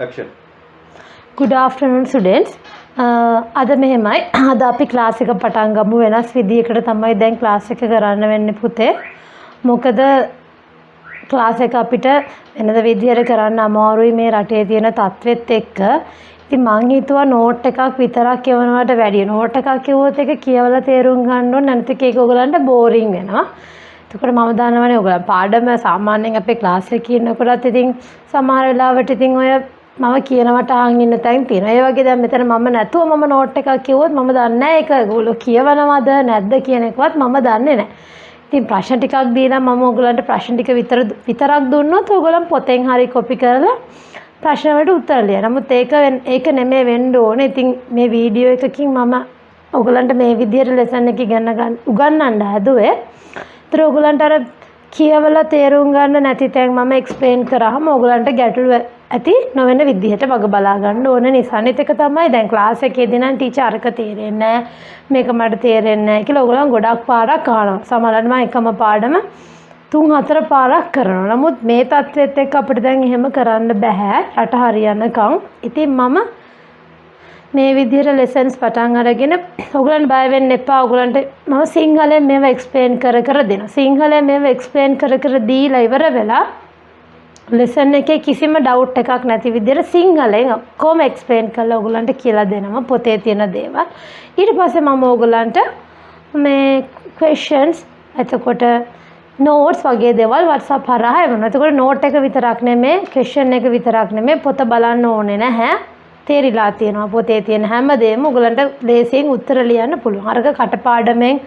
Action. Good afternoon students. අද මෙහෙමයි. අද අපි ක්ලාස් එක පටන් ගමු. වෙනස් විදියකට තමයි දැන් ක්ලාස් එක කරන්න වෙන්නේ පුතේ. මොකද ක්ලාස් එක අපිට වෙනද විදියට කරන්න අමාරුයි මේ රටේ තියෙන තත්ත්වෙත් එක්ක. ඉතින් මං හිතුවා නෝට් එකක් විතරක් කියවනවට වැඩිය නෝට් එකක් කියවුවොත් ඒක කියවලා තේරුම් ගන්න ඕන නැත්නම් ඒක ඔයගලන්ට බෝරින් වෙනවා. එතකොට මම දන්නවනේ ඔයගලන් පාඩම සාමාන්‍යයෙන් අපේ ක්ලාස් එකේ කියනකොටත් ඉතින් සමහර වෙලාවට ඉතින් ඔය මම කියනවට අහන් ඉන්න තැන් තියෙනවා. ඒ වගේ දැන් මෙතන මම නැතුව මම නෝට් එකක් කිව්වොත් මම දන්නේ නැහැ ඒක ඔයගොල්ලෝ කියවනවද නැද්ද කියන එකවත් මම දන්නේ නැහැ. ඉතින් ප්‍රශ්න ටිකක් දීලා මම ඔයගලන්ට ප්‍රශ්න ටික විතරක් දුන්නොත් ඔයගලන් පොතෙන් හරි කොපි කරලා ප්‍රශ්න වලට උත්තර ලියන්න. නමුත් ඒක නෙමෙයි වෙන්න ඕනේ. ඉතින් මේ වීඩියෝ එකකින් මම ඔයගලන්ට මේ විදියට ලෙසන් එක උගන්වන්න හැදුවේ. ඒතර ඔයගලන්ට අර කියවලා තේරුම් ගන්න නැති තැන් මම එක්ස්ප්ලেইন කරාම ඔයගලන්ට ගැටලු ඇති නොවන විදිහට වග බලා ගන්න ඕන නිසා නෙත් එක තමයි දැන් ක්ලාස් එකේදී නම් ටීචර් අරක තේරෙන්නේ නැහැ මේක මට තේරෙන්නේ නැහැ කියලා ඔයගලන් ගොඩක් පාරක් අහනවා. සමහරවිට මම එකම පාඩම 3-4 පාරක් කරනවා. නමුත් මේ තත්ත්වෙත් එක්ක අපිට දැන් එහෙම කරන්න බෑ රට හරියනකම්. ඉතින් මම මේ විදිහට ලෙසන්ස් පටන් අරගෙන ඔයගලන් බය වෙන්න එපා. ඔයගලන්ට මම සිංහලෙන් මේව එක්ස්ප්ලেইন කර දෙනවා. සිංහලෙන් මේව එක්ස්ප්ලেইන් කර දීලා ඉවර වෙලා ලෙසන් එකේ කිසිම ඩවුට් එකක් නැති විදිහට සිංහලෙන් කොහොම එක්ස්ප්ලেইන් කරලා ඔයගලන්ට කියලා දෙනවා පොතේ තියෙන දේවල්. ඊට පස්සේ මම ඔයගලන්ට මේ questions එතකොට notes වගේ දේවල් WhatsApp හරහා එවනවා. එතකොට note එක විතරක් නෙමෙයි question එක විතරක් නෙමෙයි පොත බලන්න ඕනේ නැහැ. තේරිලා තියෙනවා පොතේ තියෙන හැමදේම ඔයගලන්ට ලේසියෙන් උත්තර ලියන්න පුළුවන්. අරක කටපාඩමෙන්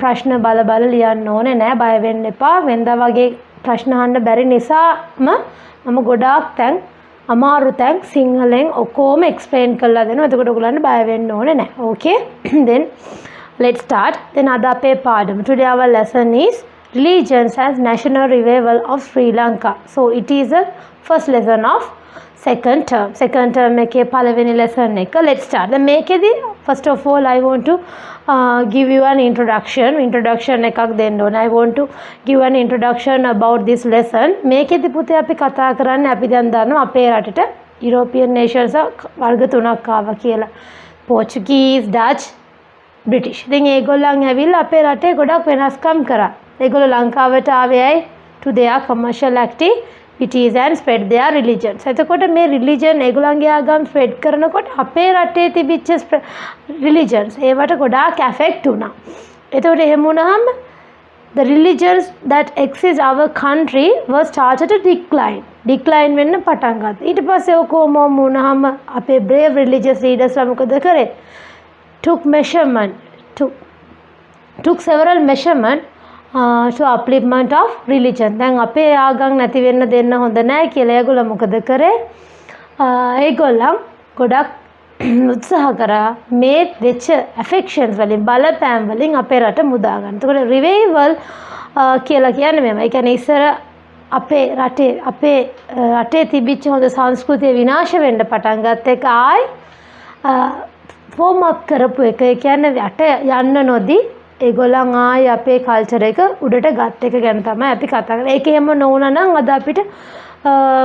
ප්‍රශ්න බල ලියන්න ඕනේ නෑ. බය වෙන්න එපා. වෙනදා වගේ ප්‍රශ්න අහන්න බැරි නිසාම මම ගොඩාක් තැන් අමාරු තැන් සිංහලෙන් ඔක්කොම එක්ස්ප්ලেইන් කරලා දෙනවා. එතකොට ඔයගලන්ට බය වෙන්න ඕනේ නෑ. Okay? Then let's start. Then අද අපේ පාඩම. Today our lesson is religions as national revival of Sri Lanka. So it is the first lesson of second term එකේ පළවෙනි lesson එක. Let's start. දැන් මේකෙදි first of all I want to give you an introduction එකක් දෙන්න ඕන. I want to give an introduction about this lesson. මේකෙදි පුතේ අපි කතා කරන්නේ අපි දැන් දන්නවා අපේ රටට European nations වර්ග තුනක් ආවා කියලා. Portuguese, Dutch, British. ඉතින් ඒගොල්ලන් ඇවිල්ලා අපේ රටේ ගොඩක් වෙනස්කම් කරා. ඒගොල්ලෝ ලංකාවට ආවේ ඇයි? To their commercial activities and spread their religions. එතකොට මේ religion ඒගොල්ලන්ගේ ආගම් spread කරනකොට අපේ රටේ තිබිච්ච religions ඒවට ගොඩාක් affect වුණා. එතකොට එහෙම වුණාම the religions that exist our country was started to decline වෙන්න පටන් ගත්තා. ඊට පස්සේ ඔකෝම වුණාම අපේ brave religious leaders මොකද කරේ? took several measurements to upliftment of religion. දැන් අපේ ආගම් නැති වෙන්න දෙන්න හොඳ නැහැ කියලා ඒගොල්ලෝ මොකද කරේ? ඒගොල්ලන් ගොඩක් උත්සාහ කරා මේ වෙච්ච affections වලින් බලපෑම් වලින් අපේ රට මුදා ගන්න. එතකොට revival කියලා කියන්නේ මේවා. ඒ කියන්නේ ඉස්සර අපේ රටේ තිබිච්ච හොඳ සංස්කෘතිය විනාශ වෙන්න පටන් ගත්ත එක ආයි ෆෝම් අප් කරපු එක. ඒ කියන්නේ යට යන්න නොදී ඒගොල්ලන් ආයි අපේ කල්චර් එක උඩට ගත් එක ගැන තමයි අපි කතා කරන්නේ. ඒක එහෙම නොවුනා නම් අද අපිට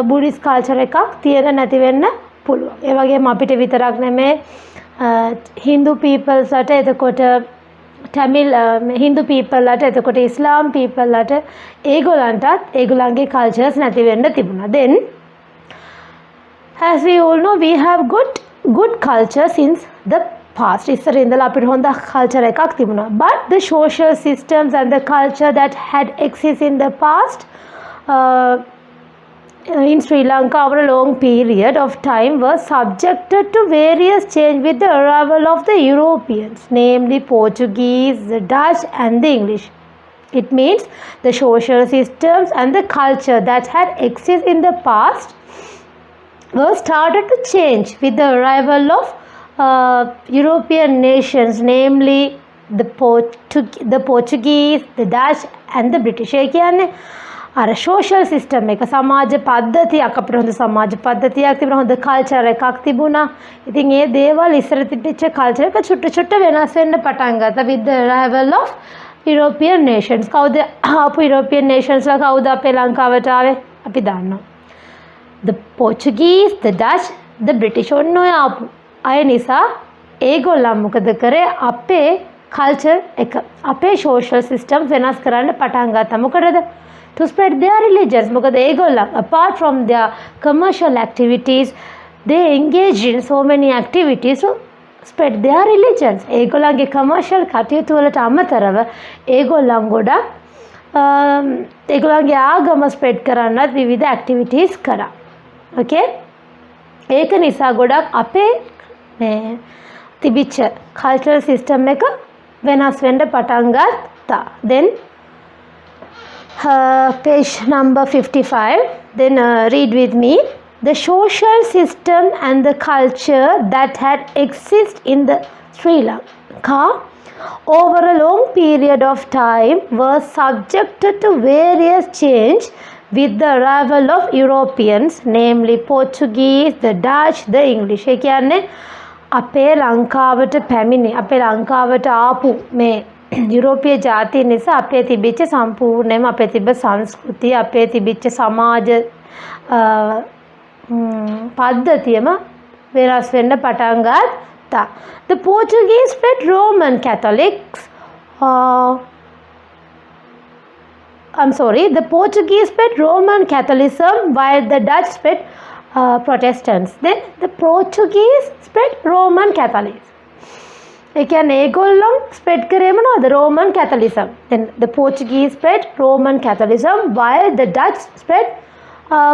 බුද්දිස් කල්චර් එකක් තියෙන නැති වෙන්න පුළුවන්. ඒ වගේම අපිට විතරක් නෙමෙයි Hindu peoples අට එතකොට Tamil Hindu people අට එතකොට Islam people අට ඒගොල්ලන්ටත් ඒගොල්ලන්ගේ කල්චර්ස් නැති වෙන්න තිබුණා. Then as we all know we have good culture since the past. ඉස්සර ඉඳලා අපිට හොඳ කල්චර් එකක් තිබුණා. But the social systems and the culture that had existed in the past in Sri Lanka over a long period of time was subjected to various change with the arrival of the Europeans, namely Portuguese, the Dutch and the English. It means the social systems and the culture that had existed in the past was started to change with the arrival of European nations, namely the Portuguese, the Dutch and the British. ඒ කියන්නේ අර social system එක සමාජ පද්ධතියක් අපිට හොඳ සමාජ පද්ධතියක් තිබුණා, හොඳ culture එකක් තිබුණා. ඉතින් ඒ දේවල් ඉස්සර තිබිච්ච culture එක චුට්ට වෙනස් වෙන්න පටන් ගත්තා with the arrival of European nations. කවුද ආපු European nations ලා කවුද අපේ ලංකාවට ආවේ? අපි දන්නවා. the Portuguese, the Dutch, the British ඔන්න ඔය ආපු අය නිසා ඒගොල්ලන් මොකද කරේ අපේ කල්චර් එක අපේ social system වෙනස් කරන්න පටන් ගත්තා. මොකටද? To spread their religions. මොකද ඒගොල්ලන් apart from their commercial activities they engage in so many activities to spread their religions. ඒගොල්ලන්ගේ commercial කටයුතු වලට අමතරව ඒගොල්ලන් ගොඩක් ඒගොල්ලන්ගේ ආගම ස්ප්‍රෙඩ් කරන්නත් විවිධ ඇක්ටිවිටීස් කරා. ඕකේ? ඒක නිසා ගොඩක් අපේ මේ තිබිච්ච කල්චරල් සිස්ටම් එක වෙනස් වෙන්න පටන් ගත්තා. Then page number 55. Then read with me. The social system and the culture that had existed in the Sri Lanka over a long period of time were subjected to various change with the arrival of Europeans, namely Portuguese, the Dutch, the English. ඒ කියන්නේ අපේ ලංකාවට පැමිණි අපේ ලංකාවට ආපු මේ යුරෝපීය ජාති නිසා අපේ තිබිච්ච සම්පූර්ණයෙන්ම අපේ තිබ්බ සංස්කෘතිය අපේ තිබිච්ච සමාජ පද්ධතියම වෙනස් වෙන්න පටන් ගත්තා. The Portuguese spread Roman Catholics the Portuguese spread Roman Catholicism while the Dutch spread Protestants. Then the Portuguese spread Roman Catholics. ඒ කියන්නේ ඒගොල්ලෝ spread කරේ මොනවද? Roman Catholicism. Then the Portuguese spread Roman Catholicism while the Dutch spread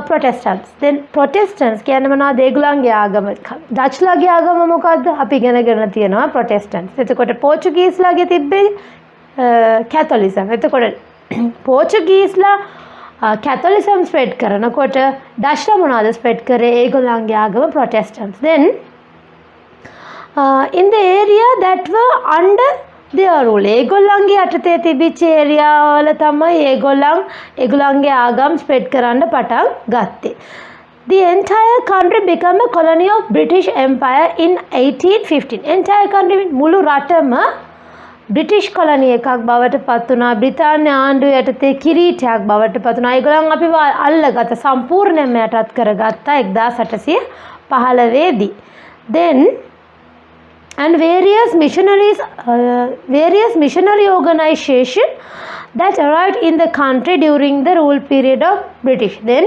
Protestants. Then Protestants කියන්නේ මොනවද? ඒගොල්ලන්ගේ ආගම. ඩච්ලාගේ ආගම මොකද්ද? අපි ඉගෙනගෙන තියෙනවා Protestants. එතකොට Portugueseලාගේ තිබ්බේ Catholicism. එතකොට Portugueseලා Catholicism spread කරනකොට ඩච්ලා මොනවද spread කරේ? ඒගොල්ලන්ගේ ආගම Protestants. Then in the area that were under their rule. ඒගොල්ලන්ගේ යටතේ තිබිච්ච ඒරියා වල තමයි ඒගොල්ලන්ගේ ආගම් ස්ප්‍රෙඩ් කරන්න පටන් ගත්තේ. The entire country became a colony of British Empire in 1815. Entire country මුළු රටම British colony එකක් බවට පත් වුණා. බ්‍රිතාන්‍ය ආණ්ඩුව යටතේ කිරීටයක් බවට පත් වුණා. ඒගොල්ලන් අපිව අල්ලගත්ත සම්පූර්ණයෙන්ම යටත් කරගත්තා 1815 දී. Then and various missionary organizations that arrived in the country during the rule period of British. Then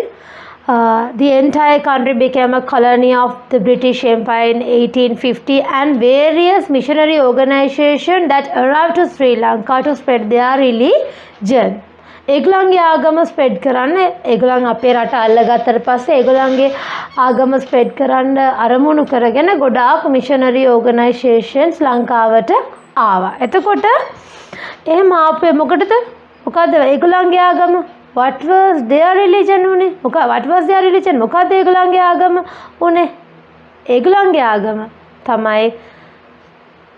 the entire country became a colony of the British Empire in 1850 and various missionary organizations that arrived to Sri Lanka to spread their religion. ඒගොල්ලන්ගේ ආගම spread කරන්න ඒගොල්ලන් අපේ රට අල්ලගත්තට පස්සේ ඒගොල්ලන්ගේ ආගම spread කරන්න අරමුණු කරගෙන ගොඩාක් මිෂනරි ඕගනයිසේෂන්ස් ලංකාවට ආවා. එතකොට එහෙම ආපේ මොකටද? මොකද්ද ඒගොල්ලන්ගේ ආගම? What was their religion උනේ? What was their religion? මොකද්ද ඒගොල්ලන්ගේ ආගම උනේ? ඒගොල්ලන්ගේ ආගම තමයි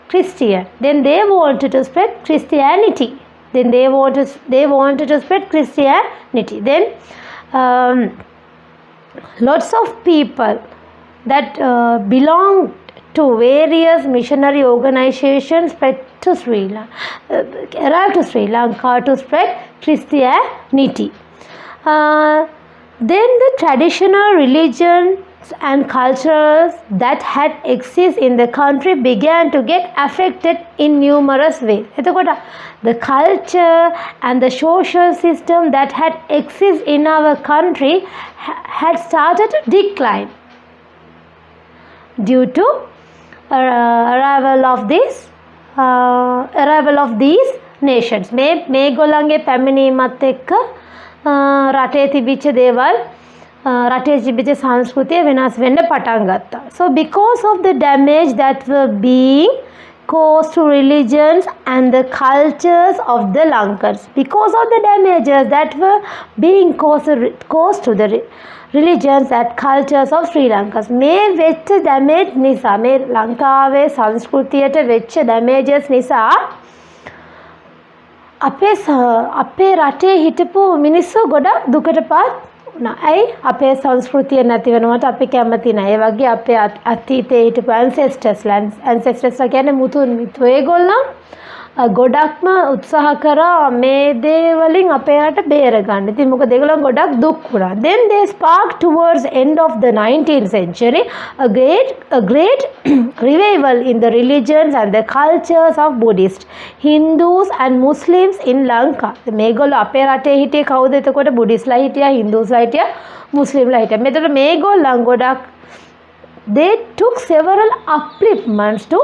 Christian. Then they wanted to spread Christianity. Then they wanted to spread Christianity. Then lots of people that belonged to various missionary organizations arrived to Sri Lanka to spread Christianity. Then the traditional religions and cultures that had existed in the country began to get affected in numerous ways. එතකොට the culture and the social system that had existed in our country had started to decline due to arrival of these nations. මේගොල්ලන්ගේ පැමිණීමත් එක්ක රටේ තිබිච්ච දේවල් රටේ තිබිච්ච සංස්කෘතිය වෙනස් වෙන්න පටන් ගත්තා. So because of the damage that were being caused to religions and the cultures of the Lankans, because of the damages that were being caused to the religions and cultures of Sri Lanka, මේ වෙච්ච damage නිසා මේ ලංකාවේ සංස්කෘතියට වෙච්ච damages නිසා අපේ රටේ හිටපු මිනිස්සු ගොඩක් දුකටපත් වුණා. ඇයි? අපේ සංස්කෘතිය නැති වෙනවට අපි කැමති නැහැ. ඒ වගේ අපේ අතීතයේ හිටපු ancestors කියන්නේ මුතුන් මිතු ඒගොල්ලන් ගොඩක්ම උත්සාහ කරා මේ දේ වලින් අපේ රට බේරගන්න. ඉතින් මොකද ඒගොල්ලෝ ගොඩක් දුක් වුණා. Then they sparked towards end of the 19th century a great revival in the religions and the cultures of Buddhists, Hindus and Muslims in Lanka. මේගොල්ලෝ අපේ රටේ හිටියේ කවුද? එතකොට බුද්දිස්ලා හිටියා, හින්දුස්ලා හිටියා, මුස්ලිම්ලා හිටියා. මෙතන මේගොල්ලන් ගොඩක් they took several upliftments to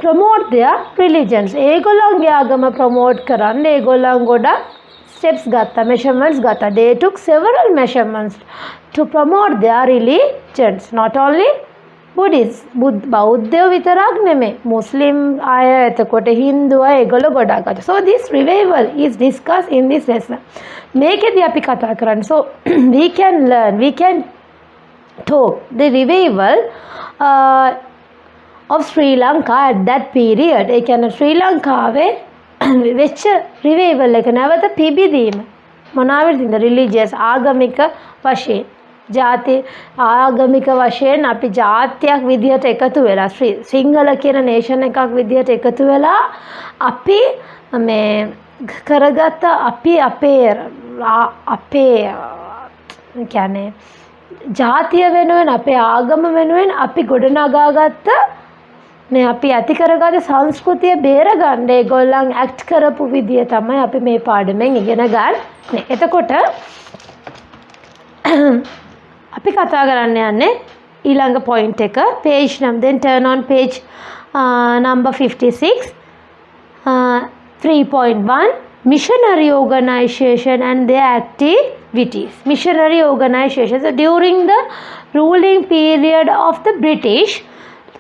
promote their religions. ඒගොල්ලන්ගේ ආගම promote කරන්න ඒගොල්ලන් ගොඩක් steps ගත්තා, measurements ගත්තා. They took several measurements to promote their religions. Not only Buddhists, බෞද්ධයෝ විතරක් නෙමෙයි, මුස්ලිම් අය, එතකොට හින්දු අය, ඒගොල්ලෝ ගොඩක් ගත්තා. So this revival is discussed in this lesson. මේකෙදී අපි කතා කරන්නේ. So we can learn, we can talk the revival of Sri Lanka at that period. ඒ කියන්නේ ශ්‍රී ලංකාවේ වෙච්ච revival එක නැවත පිබිදීම මොනවාද? religious ආගමික වශයෙන්, ජාති ආගමික වශයෙන් අපි ජාතියක් විදිහට එකතු වෙලා සිංහල කියන නේෂන් එකක් විදිහට එකතු වෙලා අපි මේ කරගත්ත අපි අපේ කියන්නේ ජාතිය වෙනුවෙන් අපේ ආගම වෙනුවෙන් අපි ගොඩනගාගත්ත මේ අපි ඇති කරගත්ත සංස්කෘතිය බේරගන්න ඒගොල්ලන් ඇක්ට් කරපු විදිය තමයි අපි මේ පාඩමෙන් ඉගෙන ගන්න. එතකොට අපි කතා කරන්න යන්නේ ඊළඟ පොයින්ට් එක page number, then turn on page number 56, 3.1 missionary organization and their activities. Missionary organization. So during the ruling period of the British,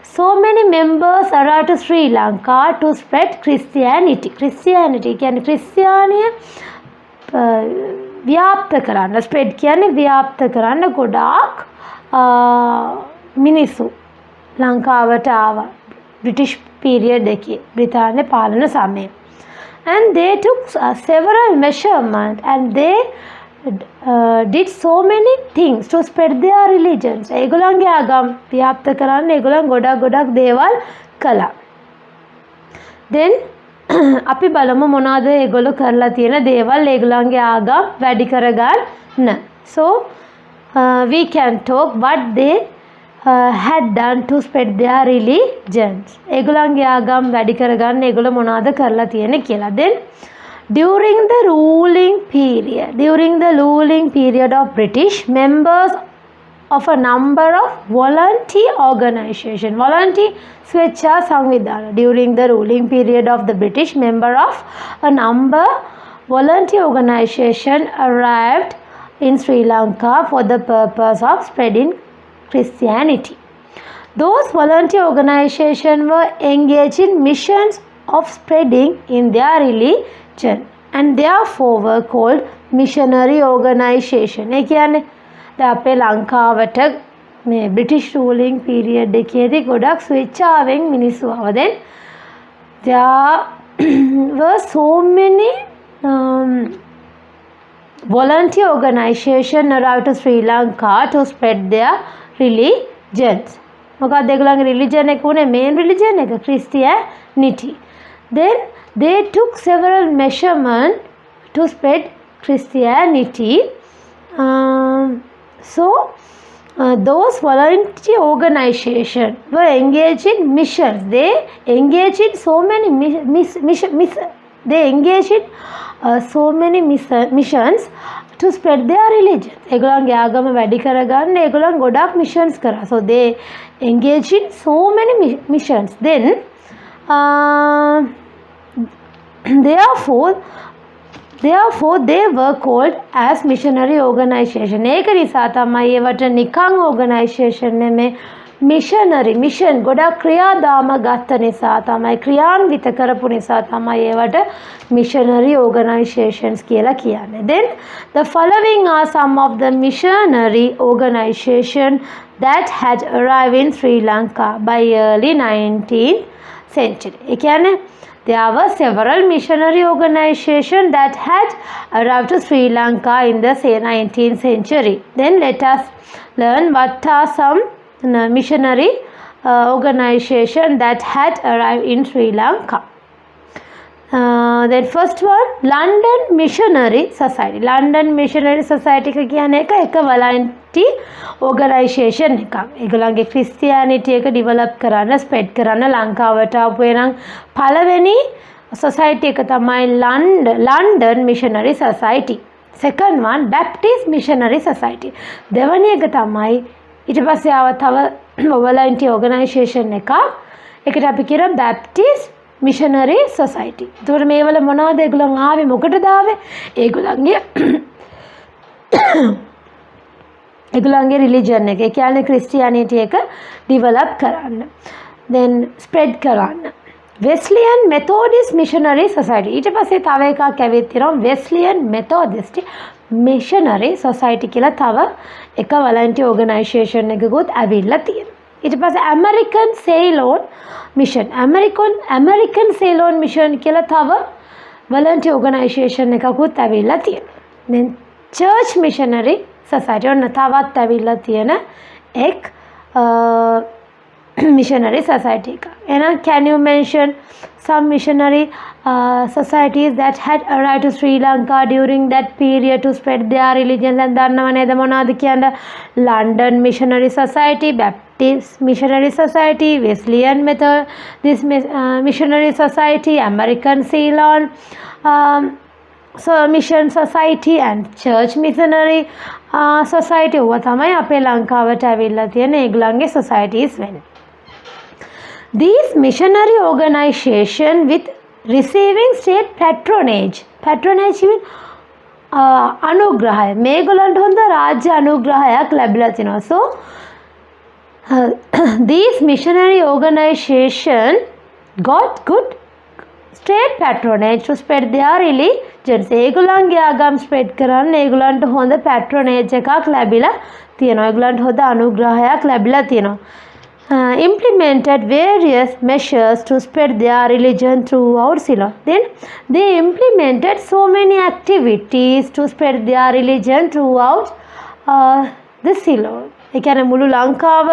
so many members arrived to Sri Lanka to spread Christianity. Christianity කියන්නේ ක්‍රිස්තියානිය ව්‍යාප්ත කරන්න, spread කියන්නේ ව්‍යාප්ත කරන්න ගොඩාක් මිනිස්සු ලංකාවට ආවා බ්‍රිටිෂ් පීරියඩ් එකේ, බ්‍රිතාන්‍ය පාලන සමයේ. And they took several measurements and they did so many things to spread their religions. ඒගොල්ලන්ගේ ආගම් ව්‍යාප්ත කරන්න ඒගොල්ලන් ගොඩක් දේවල් කළා. Then අපි බලමු මොනවද ඒගොල්ලෝ කරලා තියෙන දේවල් ඒගොල්ලන්ගේ ආගම් වැඩි කරගන්න. So we can talk what they had done to spread their religions. ඒගොල්ලන්ගේ ආගම් වැඩි කරගන්න ඒගොල්ලෝ මොනවද කරලා තියෙන්නේ කියලා. Then during the ruling period of British, members of a number of volunteer organization, Swechha Samvidhana. During the ruling period of the British, member of a number volunteer organization arrived in Sri Lanka for the purpose of spreading Christianity. Those volunteer organizations were engaged in missions of spreading in their religion and therefore were called missionary organization. ඒ කියන්නේ දැන් අපේ ලංකාවට මේ British ruling period එකේදී ගොඩක් ස්වේච්ඡාවෙන් මිනිස්සු ආවා. Then there were so many volunteer organization arrived to Sri Lanka to spread their religions. මොකක්ද ඒගොල්ලන්ගේ religion එක උනේ? main religion එක Christianity. Then they took several measurements to spread Christianity. Those volunteer organizations were engaged in missions. They engaged in so many missions to spread their religion. ඒගොල්ලන්ගේ ආගම වැඩි කරගන්න ඒගොල්ලන් ගොඩක් missions කරා. So they engaged in so many missions. Then therefore they were called as missionary organization. ඒක නිසා තමයි ඒවට නිකං organization නෙමෙයි, missionary mission ගොඩක් ක්‍රියාදාම ගත්ත නිසා තමයි, ක්‍රියාන්විත කරපු නිසා තමයි ඒවට missionary organizations කියලා කියන්නේ. Then the following are some of the missionary organizations that had arrived in Sri Lanka by early 19th century. ඒ කියන්නේ there were several missionary organizations that had arrived to Sri Lanka in the 19th century. Then let us learn what are some missionary organizations that had arrived in Sri Lanka. then first one London Missionary Society. London Missionary Society එක කියන්නේ එක volunteer organisation එකක්. ඒගොල්ලන්ගේ Christianity එක develop කරන්න, spread කරන්න ලංකාවට ආපු එනම් පළවෙනි society එක තමයි London Missionary Society. Second one Baptist Missionary Society. දෙවැනි එක තමයි ඊට පස්සේ ආව තව volunteer organisation එකක්. ඒකට අපි කියන Baptist Missionary Society. එතකොට මේවල මොනවද ඒගොල්ලන් ආවේ මොකටද ආවේ? ඒගොල්ලන්ගේ religion එක. ඒ කියන්නේ Christianity එක develop කරන්න. Then spread කරන්න. Wesleyan Methodist Missionary Society. ඊට පස්සේ තව එකක් ඇවිත් තියෙනවා Wesleyan Methodist Missionary Society කියලා තව එක volunteer organisation එකකුත් ඇවිල්ලා තියෙනවා. ඊට පස්සේ American Ceylon Mission. American Ceylon Mission කියලා තව volunteer organisation එකකුත් ඇවිල්ලා තියෙනවා. Then Church Missionary Society ඔන්න තවත් ඇවිල්ලා තියෙන එක් missionary society එක. එහෙනම් can you mention some missionary societies that had arrived to Sri Lanka during that period to spread their religion? දැන් දන්නව නේද මොනවද කියන්නේ? London Missionary Society, Baptist Missionary Society, Wesleyan Methodist Missionary Society, American Ceylon Mission Society and Church Missionary Society. ඔවා තමයි අපේ ලංකාවට ඇවිල්ලා තියෙන ඒගොල්ලන්ගේ societies වෙන්නේ. These missionary organization with receiving state patronage mean අනුග්‍රහය මේගොල්ලන්ට හොඳ රාජ්‍ය අනුග්‍රහයක් ලැබිලා තිනවා. So these missionary organization got good state patronage to spread their religions. ඒගොල්ලන්ගේ ආගම් spread කරන්න ඒගොල්ලන්ට හොඳ patronage එකක් ලැබිලා තියෙනවා. ඒගොල්ලන්ට හොඳ අනුග්‍රහයක් ලැබිලා තියෙනවා. Implemented various measures to spread their religion throughout Ceylon. Then they implemented so many activities to spread their religion throughout the Ceylon. ඒ කියන්නේ මුළු ලංකාව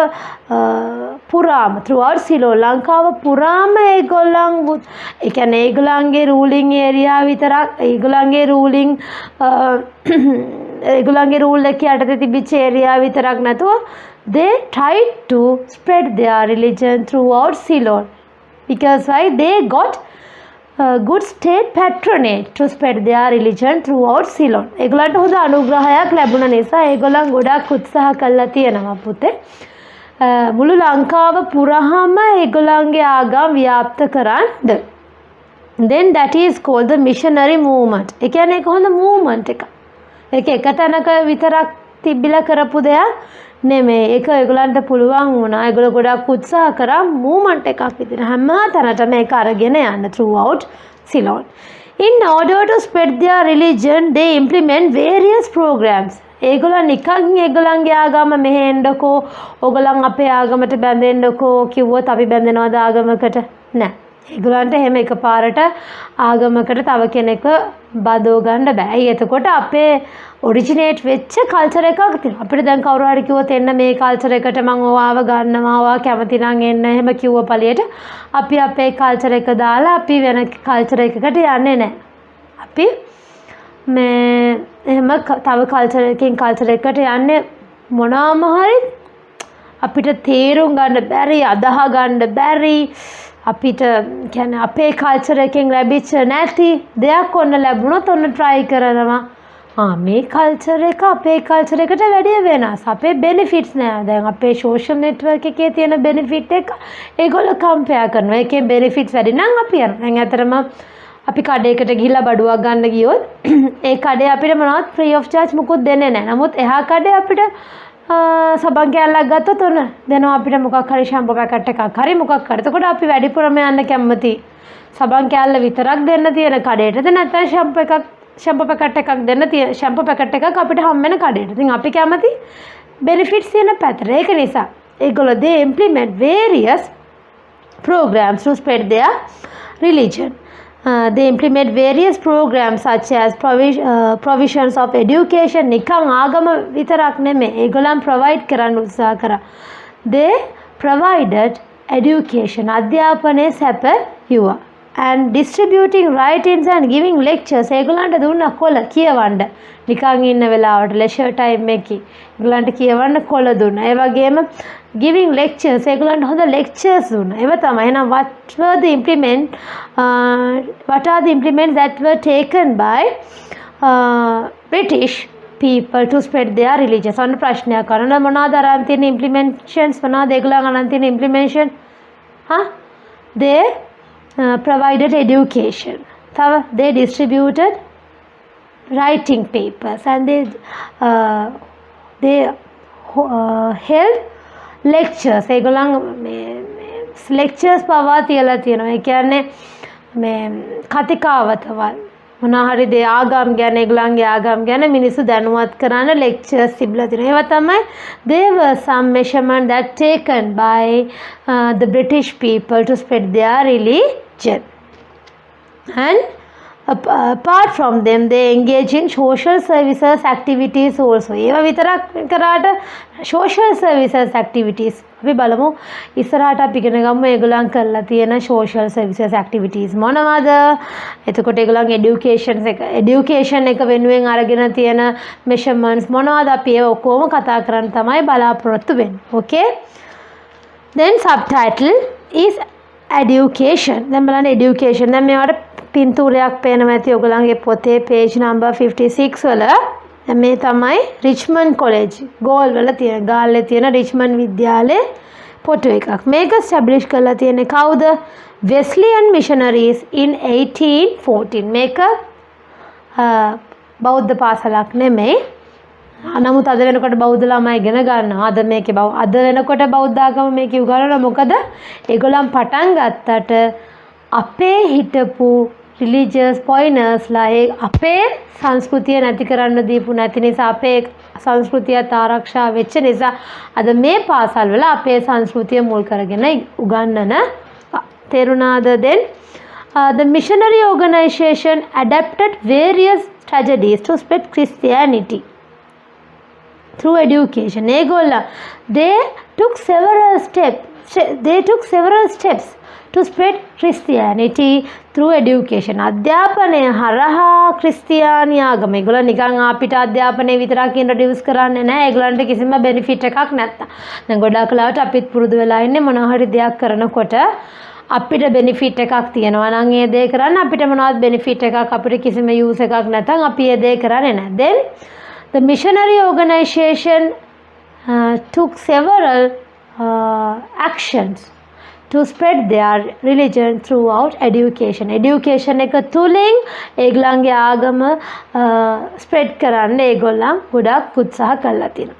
පුරාම throughout Ceylon ලංකාව පුරාම ඒගොල්ලන් ඒ කියන්නේ ඒගොල්ලන්ගේ ruling area විතරක් ඒගොල්ලන්ගේ ruling ඒගොල්ලන්ගේ rule එක යටතේ තිබිච්ච area විතරක් නැතුව they tried to spread their religion throughout Ceylon because why they got good state patronage to spread their religion throughout Ceylon. ඒගොල්ලන්ට හොඳ අනුග්‍රහයක් ලැබුණ නිසා ඒගොල්ලන් ගොඩක් උත්සාහ කළා තියෙනවා පුතේ. මුළු ලංකාව පුරාම ඒගොල්ලන්ගේ ආගම් ව්‍යාප්ත කරන්න. Then that is called the missionary movement. ඒ කියන්නේ ඒක හොඳ movement එකක්. ඒක එක තැනක විතරක් තිබිලා කරපු දෙයක් නෙමෙයි. ඒක ඒගොල්ලන්ට පුළුවන් වුණා. ඒගොල්ලෝ ගොඩක් උත්සාහ කරා movement එකක් විදිහට හැම තැනටම ඒක අරගෙන යන්න throughout Ceylon. In order to spread their religion, they implement various programs. ඒගොල්ලන් නිකන් ඒගොල්ලන්ගේ ආගම මෙහෙන්නකෝ, ඕගොල්ලන් අපේ ආගමට බැඳෙන්නකෝ කිව්වොත් අපි බැඳෙනවද ආගමකට? නෑ. ඒගොල්ලන්ට එහෙම එකපාරට ආගමකට තව කෙනෙක්ව බදව ගන්න බෑ. එතකොට අපේ ඔරිජිනේට් වෙච්ච කල්චර් එකක් තියෙනවා. අපිට දැන් කවුරු හරි කිව්වොත් එන්න මේ කල්චර් එකට මම ඔයාව ගන්නවා, ඔයා කැමති නම් එන්න එහෙම කිව්ව පළියට අපි අපේ කල්චර් එක දාලා අපි වෙන කල්චර් එකකට යන්නේ නැහැ. අපි මේ එහෙම තව කල්චර් එකකින් කල්චර් එකකට යන්නේ මොනවාම හරි අපිට තේරුම් ගන්න බැරි, අදහ ගන්න බැරි, අපිට කියන්නේ අපේ කල්චර් එකෙන් ලැබිච්ච නැති දෙයක් ඔන්න ලැබුණොත් ඔන්න try කරනවා. මේ කල්චර් එක අපේ කල්චර් එකට වැඩිය වෙනස්. අපේ benefits නෑ. දැන් අපේ social network එකේ තියෙන benefit එක ඒගොල්ලෝ compare කරනවා. ඒකේ benefits වැඩි නම් අපි යනවා. දැන් අතරම අපි කඩේකට ගිහිල්ලා බඩුවක් ගන්න ගියොත් ඒ කඩේ අපිට මොනවත් free of charge මුකුත් දෙන්නේ නැහැ. නමුත් එහා කඩේ අපිට සබන් කෑල්ලක් ගත්තොත් ඔන්න දෙනවා අපිට මොකක් හරි ෂැම්පෝ පැකට් එකක් හරි මොකක් හරි. එතකොට අපි වැඩිපුරම යන්න කැමති සබන් කෑල්ල විතරක් දෙන්න තියෙන කඩේටද නැත්නම් ෂැම්පෝ පැකට් එකක් දෙන්න තියෙන ෂැම්පෝ පැකට් එකක් අපිට හම් වෙන කඩේට. ඉතින් අපි කැමති benefits තියෙන පැත්තට. ඒක නිසා ඒගොල්ලෝ they implement various programs to spread their religion. They implement various programs such as provisions of education. නිකන් ආගම විතරක් නෙමෙයි. ඒගොල්ලන් provide කරන්න උත්සාහ කරා. They provided education. අධ්‍යාපනයේ සැපයුවා. and distributing writings and giving lectures. ඒගොල්ලන්ට දුන්න කොළ කියවන්න. නිකන් ඉන්න වෙලාවට leisure time එකේ ඒගොල්ලන්ට කියවන්න කොළ දුන්නා. ඒ වගේම giving lectures ඒගොල්ලන්ට හොඳ lectures දුන්නා. ඒව තමයි. එහෙනම් what are the implements that were taken by British people to spread their religion? ඔන්න ප්‍රශ්නයක් අහන්න. මොනවාද අරන් තියෙන implementations? මොනවාද ඒගොල්ලන් අරන් තියෙන implementation? They provided education. They distributed writing papers and they held lectures. ඒගොල්ලන් lectures පවා තියලා තියෙනවා. ඒ කියන්නේ මේ කතිකාවතවල් මොනවා හරි දේ ආගම් ගැන ඒගොල්ලන්ගේ ආගම් ගැන මිනිස්සු දැනුවත් කරන්න lectures තිබිලා තියෙනවා. ඒවා තමයි there were some measurements that taken by the British people to spread their religion. And apart from them they engage in social services activities also. ඒවා විතරක් කරාට social services activities අපි බලමු ඉස්සරහට අපි ඉගෙන ගමු ඒගොල්ලන් කරලා තියෙන social services activities මොනවද? එතකොට ඒගොල්ලන් education එක වෙනුවෙන් අරගෙන තියෙන measurements මොනවද? අපි ඒව ඔක්කොම කතා කරන්න තමයි බලාපොරොත්තු වෙන්නේ. Okay? Then subtitle is education. දැන් බලන්න education. දැන් මේවට පින්තූරයක් පේනවා ඇති ඔයගොල්ලන්ගේ පොතේ page number 56 වල. මේ තමයි රිච්මන්ඩ් කොලෙජ් ගෝල් වල තියෙන ගාල්ලේ තියෙන රිච්මන්ඩ් විද්‍යාලයේ ෆොටෝ එකක්. මේක ස්ටැබ්ලිෂ් කරලා තියෙන්නේ කවුද? Wesleyan missionaries in 1814. මේක බෞද්ධ පාසලක් නෙමෙයි. නමුත් අද වෙනකොට බෞද්ධ ළමයි ඉගෙන ගන්නවා. අද වෙනකොට බෞද්ධ ආගම මේක උගන්වනවා. මොකද ඒගොල්ලන් පටන් ගත්තට අපේ හිටපු religious pointers අපේ සංස්කෘතිය නැති කරන්න දීපු නැති නිසා අපේ සංස්කෘතියත් ආරක්ෂා වෙච්ච නිසා අද මේ පාසල් වල අපේ සංස්කෘතිය මුල් කරගෙන උගන්වන තේරුණාද? then the missionary organization adapted various strategies to spread Christianity through education. ඒගොල්ලෝ they took several steps to spread Christianity through education. අධ්‍යාපනය හරහා ක්‍රිස්තියානි ආගම ඒගොල්ලෝ නිකන් අපිට අධ්‍යාපනය විතරක් ඉන්ට්‍රොඩියුස් කරන්නේ නැහැ. ඒගොල්ලන්ට කිසිම බෙනිෆිට් එකක් නැත්තා. දැන් ගොඩාක් වෙලාවට අපිත් පුරුදු වෙලා ඉන්නේ මොනවා හරි දෙයක් කරනකොට අපිට බෙනිෆිට් එකක් තියෙනවා නම් ඒ දේ කරන්න අපිට මොනවද බෙනිෆිට් එකක් අපිට කිසිම යූස් එකක් නැත්නම් අපි ඒ දේ කරන්නේ නැහැ. then the missionary organization took several actions to spread their religion throughout education. Education එක තුලින් ඒගොල්ලන්ගේ ආගම spread කරන්න ඒගොල්ලන් ගොඩක් උත්සාහ කළා තියෙනවා.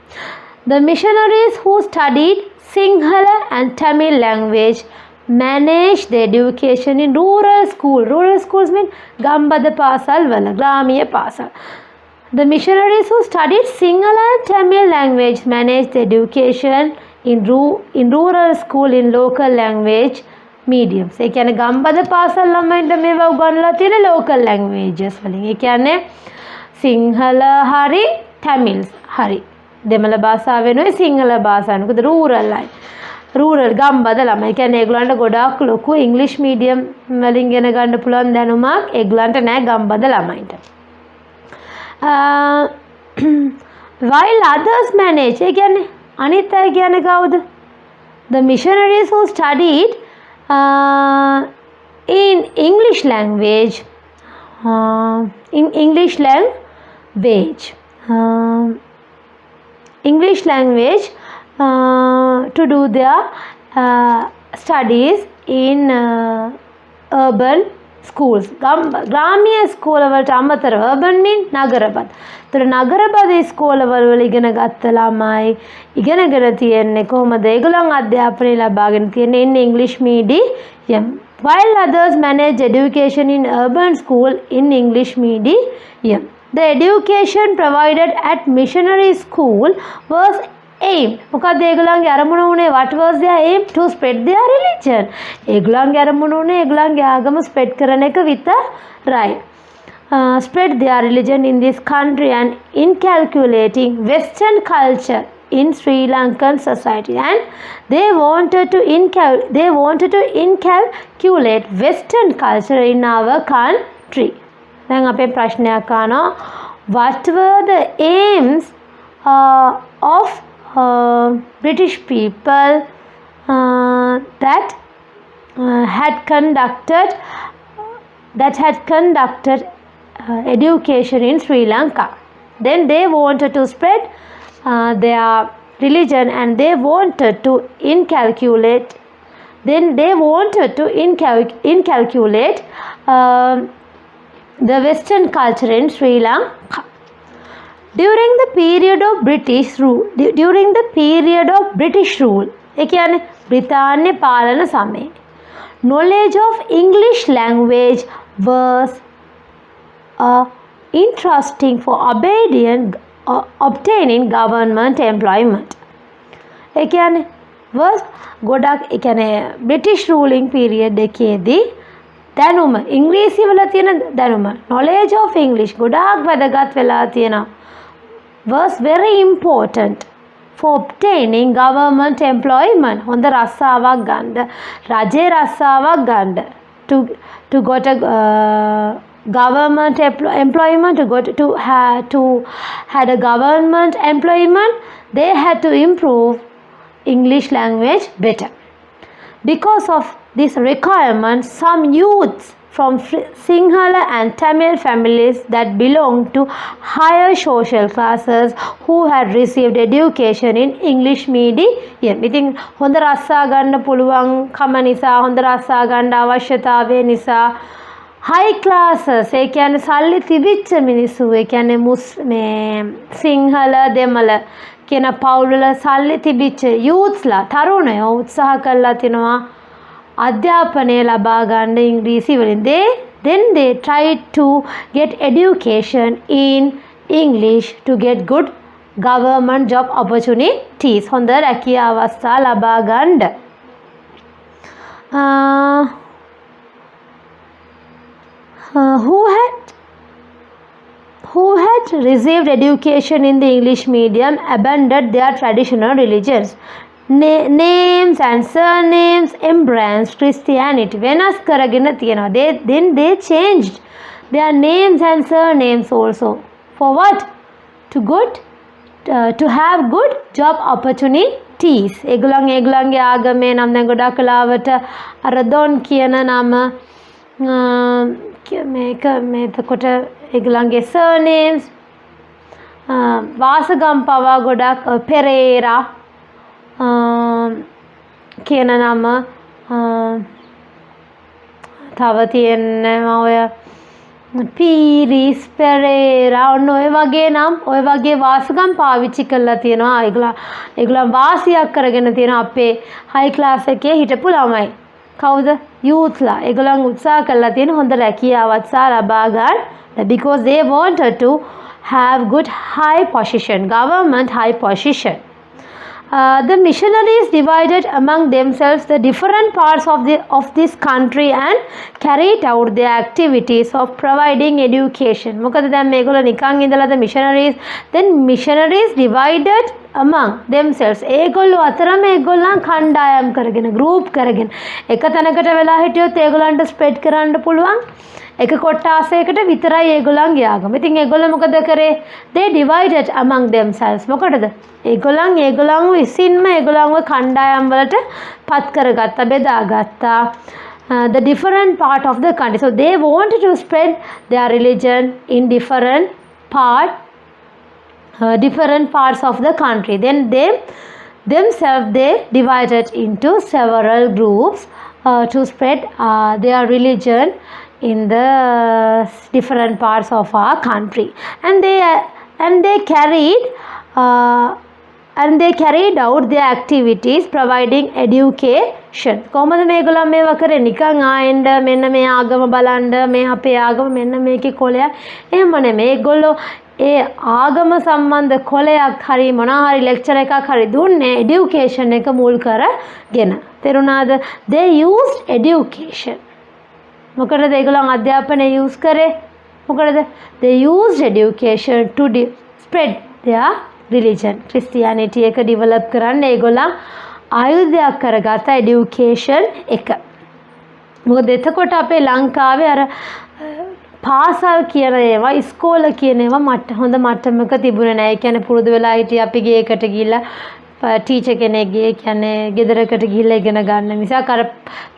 The missionaries who studied Sinhala and Tamil language managed the education in rural school. Rural schools mean ගම්බද පාසල් වල ග්‍රාමීය පාසල්. The missionaries who studied Sinhala and Tamil language managed the education in rural school in local language mediums. ඒ කියන්නේ ගම්බද පාසල් ළමයින්ට මේවා උගන්වලා තියෙන local languages වලින්. ඒ කියන්නේ සිංහල හරි tamil හරි දෙමළ භාෂාව වෙනුයි සිංහල භාෂාව. මොකද rural ගම්බද ළමයි. ඒ කියන්නේ ඒගොල්ලන්ට ගොඩාක් ලොකු English medium වලින් ඉගෙන ගන්න පුළුවන් දැනුමක් ඒගොල්ලන්ට නැහැ ගම්බද ළමයින්ට. While others manage ඒ කියන්නේ අනිත් අය කියන්නේ කවුද? The missionaries who studied in English language to do their studies in urban schools. ග්‍රාමීය ස්කෝලවලට අමතරව urban mean නගරබද. ඒතර නගරබද ස්කෝලවල ඉගෙන ගත්ත ළමයි ඉගෙනගෙන තියෙන්නේ කොහොමද? ඒගොල්ලන් අධ්‍යාපනය ලබාගෙන තියෙන්නේ in English medium. While others manage education in urban school in English medium. The education provided at missionary school was aimed. මොකද ඒගොල්ලන්ගේ අරමුණ උනේ what was their aim? To spread their religion. ඒගොල්ලන්ගේ අරමුණ උනේ ඒගොල්ලන්ගේ ආගම spread කරන එක විතරයි. Spread their religion in this country and inculcating Western culture in Sri Lankan society, and they wanted to inculcate Western culture in our country. දැන් අපේ ප්‍රශ්නයක් අහනවා, what were the aims of British people that had conducted education in Sri Lanka? Then they wanted to spread their religion, and they wanted to inculcate the Western culture in Sri Lanka. During the period of British rule, ඒ කියන්නේ බ්‍රිතාන්‍ය පාලන සමයේ, knowledge of English language was interesting for obtaining government employment. ඒ කියන්නේ was ගොඩක්, ඒ කියන්නේ British ruling period එකේදී දැනුම, ඉංග්‍රීසි වල තියෙන දැනුම, knowledge of English ගොඩාක් වැදගත් වෙලා තියෙනවා, was very important for obtaining government employment. හොඳ රස්සාවක් ගන්න, රජේ රස්සාවක් ගන්න, to got a government employment, to had a government employment, they had to improve English language better. Because of this requirement, some youths from Sinhala and Tamil families that belonged to higher social classes who had received education in English medium. ඉතින් හොඳ රස්සා ගන්න පුළුවන් කම නිසා, හොඳ රස්සා ගන්න අවශ්‍යතාවය නිසා high classes, ඒ කියන්නේ සල්ලි තිබිච්ච මිනිස්සු, ඒ කියන්නේ මේ සිංහල දෙමළ කියන පවුල්වල සල්ලි තිබිච්ච youthsලා, තරුණයෝ උත්සාහ කළා තිනවා අධ්‍යාපනය ලබා ගන්න ඉංග්‍රීසි වලින්. Then they tried to get education in English to get good government job opportunities. හොඳ රැකියා අවස්ථා ලබා ගන්න. Who had received education in the English medium abandoned their traditional religions. Names and surnames embraced Christianity. වෙනස් කරගෙන තියෙනවා. Then they changed their names and surnames also. For what? To have good job opportunities. ඒගොල්ලන්ගේ ආගමේ නම් දැන් ගොඩක් කලාවට අර දොන් කියන නම මේකට ඒගොල්ලන්ගේ surnames වාසගම් පවා ගොඩක් පෙරේරා කියන නම තව තියෙනවා ඔය පීරිස් පෙරේරා, ඔන්න ඔය වගේ නම්, ඔය වගේ වාසගම් පාවිච්චි කරලා තියෙනවා. ඒගොල්ලන් වාසියක් කරගෙන තියෙනවා අපේ හයි ක්ලාස් එකේ හිටපු ළමයි. කවුද? youthලා. ඒගොල්ලන් උත්සාහ කරලා තියෙන හොඳ රැකියාවක් ලබා ගන්න, because they wanted to have good high position, government high position. The missionaries divided among themselves the different parts of this country and carried out their activities of providing education. මොකද දැන් මේගොල්ලෝ නිකන් ඉඳලාද missionaries divided among themselves. ඒගොල්ලෝ අතරම ඒගොල්ලන් කණ්ඩායම් කරගෙන, group කරගෙන එක තැනකට වෙලා හිටියොත් ඒගොල්ලන්ට spread කරන්න පුළුවන්. එක කොට්ටාසයකට විතරයි ඒගොල්ලන්ගේ ආගම. ඉතින් ඒගොල්ලෝ මොකද කරේ? they divided among themselves. මොකටද? ඒගොල්ලන් විසින්ම ඒගොල්ලන්ව කණ්ඩායම් වලට පත් කරගත්තා, බෙදාගත්තා. The different part of the country. So they wanted to spread their religion in different parts of the country. Then they divided into several groups to spread their religion in the different parts of our country, and they carried out their activities providing education. කොහොමද මේගොල්ලෝ මේවා කරේ? නිකන් ආයෙන්න මෙන්න මේ ආගම බලන්න, මේ අපේ ආගම මෙන්න මේකේ කොලයක්, එහෙම නෙමෙයි. මේගොල්ලෝ ඒ ආගම සම්බන්ධ කොලයක් හරි මොනවා හරි ලෙක්චර් එකක් හරි දුන්නේ education එක මුල් කරගෙන. තේරුණාද? they used education. මොකටද ඒගොල්ලන් අධ්‍යාපනය use කරේ? මොකටද? they used education to spread their religion. Christianity එක develop කරන්න ඒගොල්ලන් ආයුධයක් කරගත්ත education එක. මොකද එතකොට අපේ ලංකාවේ අර පාසල් කියන ඒවා ඉස්කෝල කියන ඒවා හොඳ මට්ටමක තිබුණේ නැහැ. ඒ කියන්නේ පුරුදු වෙලා හිටිය අපි ගේකට ගිහිල්ලා ටීචර් කෙනෙක්ගේ කියන්නේ ගෙදරකට ගිහිල්ලා ඉගෙන ගන්න මිසක් අර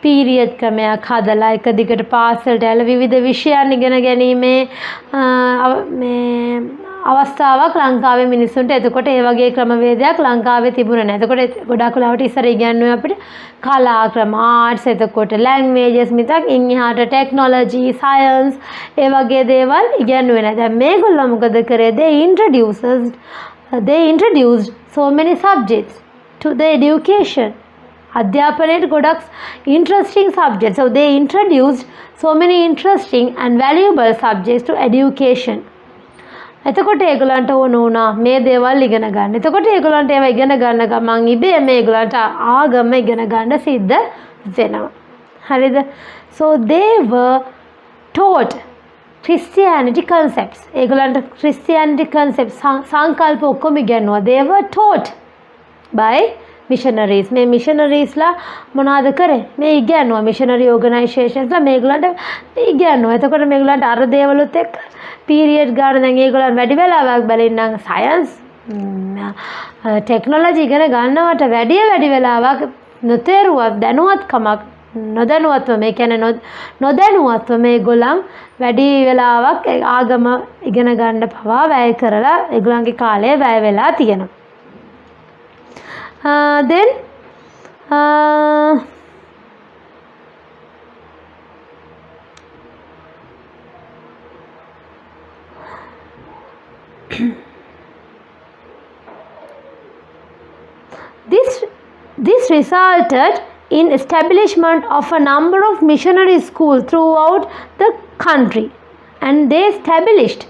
පීරියඩ් ක්‍රමයක් හදලා එක දිගට පාසලට ඇවිල්ලා විවිධ විෂයන් ඉගෙන ගැනීමේ මේ අවස්ථාවක් ලංකාවේ මිනිස්සුන්ට එතකොට ඒ වගේ ක්‍රමවේදයක් ලංකාවේ තිබුණේ නැහැ. එතකොට ගොඩාක් වෙලාවට ඉස්සර ඉගෙනුවේ අපිට කලා ක්‍රම, ආර්ට්ස්, එතකොට ලැන්ග්වේජස් මිසක් ඉන්හාට ටෙක්නොලොජි, සයන්ස් ඒ වගේ දේවල් ඉගෙනුවේ නැහැ. දැන් මේගොල්ලෝ මොකද කරේ? they introduced so many subjects to the education. අධ්‍යාපනයට ගොඩක් interesting subjects. So they introduced so many interesting and valuable subjects to education. එතකොට ඒගොල්ලන්ට ඕන වුණා මේ දේවල් ඉගෙන ගන්න. එතකොට ඒගොල්ලන්ට ඒවා ඉගෙන ගන්න ගමන් ඉබේ මේගොල්ලන්ට ආගම ඉගෙන ගන්න සිද්ධ වෙනවා. හරිද? So they were taught Christianity concepts. ඒගොල්ලන්ට Christianity concepts සංකල්ප ඔක්කොම ඉගෙනුවා. They were taught by missionaries. මේ missionaries ලා මොනවද කරේ? මේ ඉගෙනුවා missionary organizations ලා මේගොල්ලන්ට ඉගෙනුවා. එතකොට මේගොල්ලන්ට අර දේවලුත් එක්ක පීරියඩ් ගන්න දැන් ඒගොල්ලන් වැඩි වෙලාවක් බලෙන්නම් සයන්ස් ටෙක්නොලොජි ඉගෙන ගන්නවට වැඩි වෙලාවක් නොතේරුවක් දැනුවත්කමක් නොදැනුවත්ව මේ කියන්නේ නොදැනුවත්ව මේගොල්ලන් වැඩි වෙලාවක් ආගම ඉගෙන ගන්න පවා වැය කරලා ඒගොල්ලන්ගේ කාලය වැය වෙලා තියෙනවා. then this resulted in establishment of a number of missionary schools throughout the country, and they established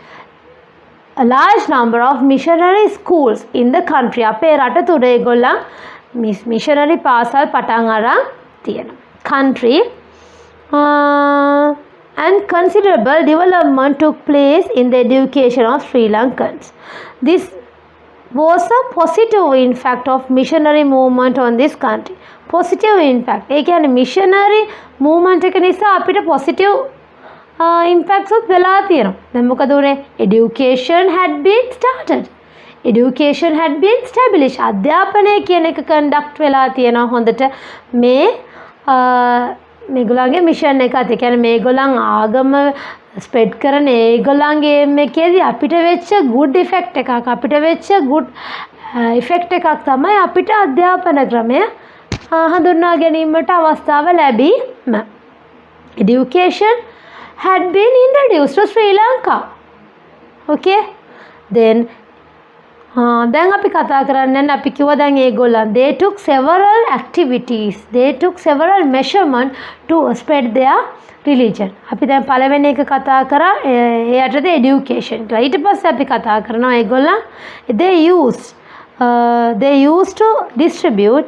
a large number of missionary schools in the country. අපේ රට තුර ඒගොල්ලන් missionary පාසල් පටන් අරන් තියෙනවා. country and considerable development took place in the education of Sri Lankans. This was a positive impact of missionary movement on this country. Positive impact. ඒ කියන්නේ missionary movement එක නිසා අපිට positive impacts උත් වෙලා තියෙනවා. දැන් මොකද උනේ? Education had been started. Education had been established. අධ්‍යාපනය කියන එක conduct වෙලා තියෙනවා හොඳට මේ මේගොල්ලන්ගේ මිෂන් එකත්. ඒ කියන්නේ මේගොල්ලන් ආගම ස්ප්‍රෙඩ් කරන ඒගොල්ලන්ගේ මේකේදී අපිට වෙච්ච good effect එකක් අපිට වෙච්ච good effect එකක් තමයි අපිට අධ්‍යාපන ක්‍රමය හඳුන්වා ගැනීමට අවස්ථාව ලැබීම. Education had been introduced to Sri Lanka. Okay? Then දැන් අපි කතා කරන්නේ අපි කිව්වා දැන් ඒගොල්ලන් they took several activities, they took several measurement to spread their religion. අපි දැන් පළවෙනි එක කතා කරා ඒ යටතේ education. ඊට පස්සේ අපි කතා කරනවා ඒගොල්ලන් they used to distribute